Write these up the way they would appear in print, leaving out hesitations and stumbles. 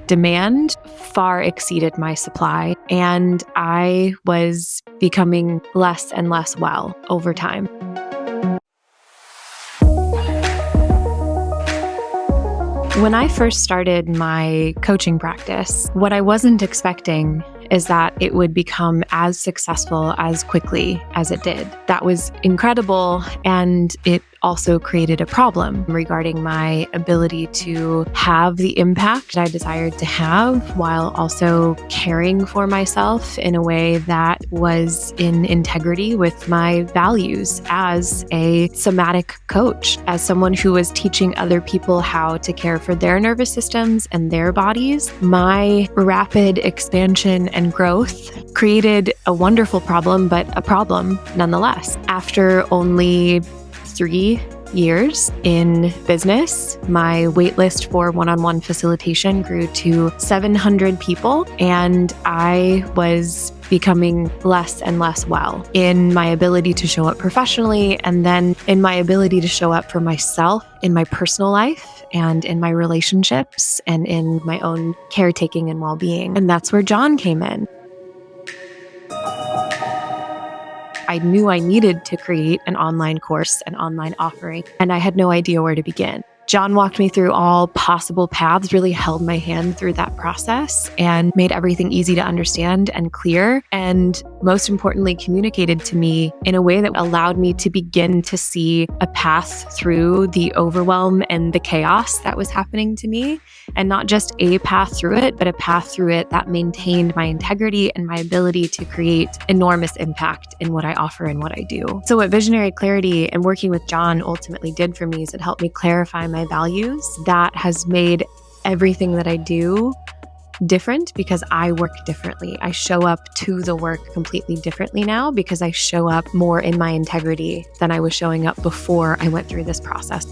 demand far exceeded my supply, and I was becoming less and less well over time. When I first started my coaching practice, what I wasn't expecting is that it would become as successful as quickly as it did. That was incredible, and it also created a problem regarding my ability to have the impact I desired to have while also caring for myself in a way that was in integrity with my values as a somatic coach, as someone who was teaching other people how to care for their nervous systems and their bodies. My rapid expansion and growth created a wonderful problem, but a problem nonetheless. After only 3 years in business, my waitlist for one-on-one facilitation grew to 700 people, and I was becoming less and less well in my ability to show up professionally, and then in my ability to show up for myself in my personal life and in my relationships and in my own caretaking and well-being. And that's where John came in. I knew I needed to create an online course, an online offering, and I had no idea where to begin. John walked me through all possible paths, really held my hand through that process and made everything easy to understand and clear. And most importantly, communicated to me in a way that allowed me to begin to see a path through the overwhelm and the chaos that was happening to me. And not just a path through it, but a path through it that maintained my integrity and my ability to create enormous impact in what I offer and what I do. So what Visionary Clarity and working with John ultimately did for me is it helped me clarify my values. That has made everything that I do different because I work differently. I show up to the work completely differently now because I show up more in my integrity than I was showing up before I went through this process.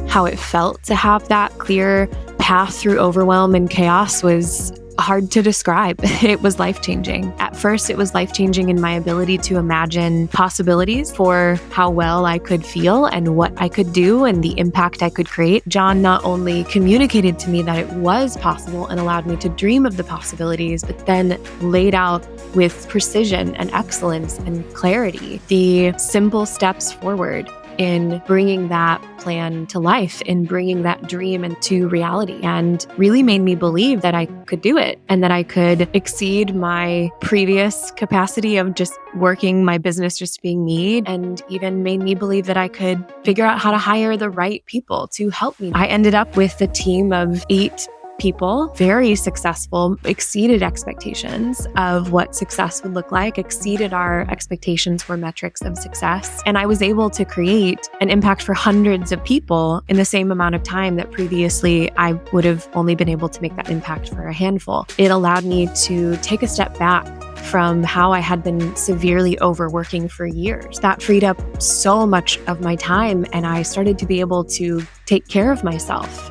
How it felt to have that clear path through overwhelm and chaos was hard to describe. It was life-changing. At first, it was life-changing in my ability to imagine possibilities for how well I could feel and what I could do and the impact I could create. John not only communicated to me that it was possible and allowed me to dream of the possibilities, but then laid out with precision and excellence and clarity the simple steps forward in bringing that plan to life, in bringing that dream into reality, and really made me believe that I could do it and that I could exceed my previous capacity of just working my business, just being me, and even made me believe that I could figure out how to hire the right people to help me. I ended up with a team of 8 people, very successful, exceeded expectations of what success would look like, exceeded our expectations for metrics of success. And I was able to create an impact for hundreds of people in the same amount of time that previously I would have only been able to make that impact for a handful. It allowed me to take a step back from how I had been severely overworking for years. That freed up so much of my time, and I started to be able to take care of myself.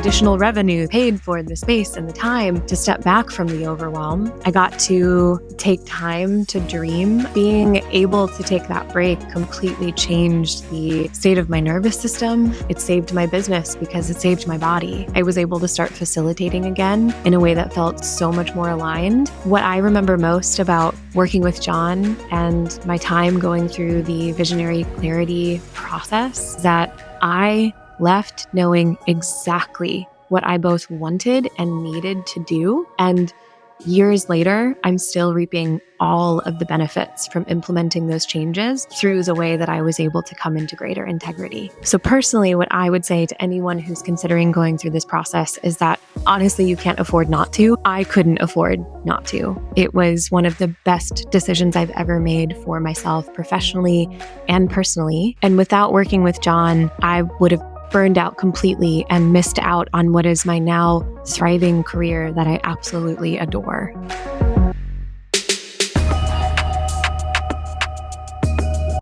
Additional revenue paid for the space and the time to step back from the overwhelm. I got to take time to dream. Being able to take that break completely changed the state of my nervous system. It saved my business because it saved my body. I was able to start facilitating again in a way that felt so much more aligned. What I remember most about working with John and my time going through the Visionary Clarity process is that I left knowing exactly what I both wanted and needed to do. And years later, I'm still reaping all of the benefits from implementing those changes through the way that I was able to come into greater integrity. So personally, what I would say to anyone who's considering going through this process is that honestly, you can't afford not to. I couldn't afford not to. It was one of the best decisions I've ever made for myself professionally and personally. And without working with John, I would have burned out completely and missed out on what is my now thriving career that I absolutely adore.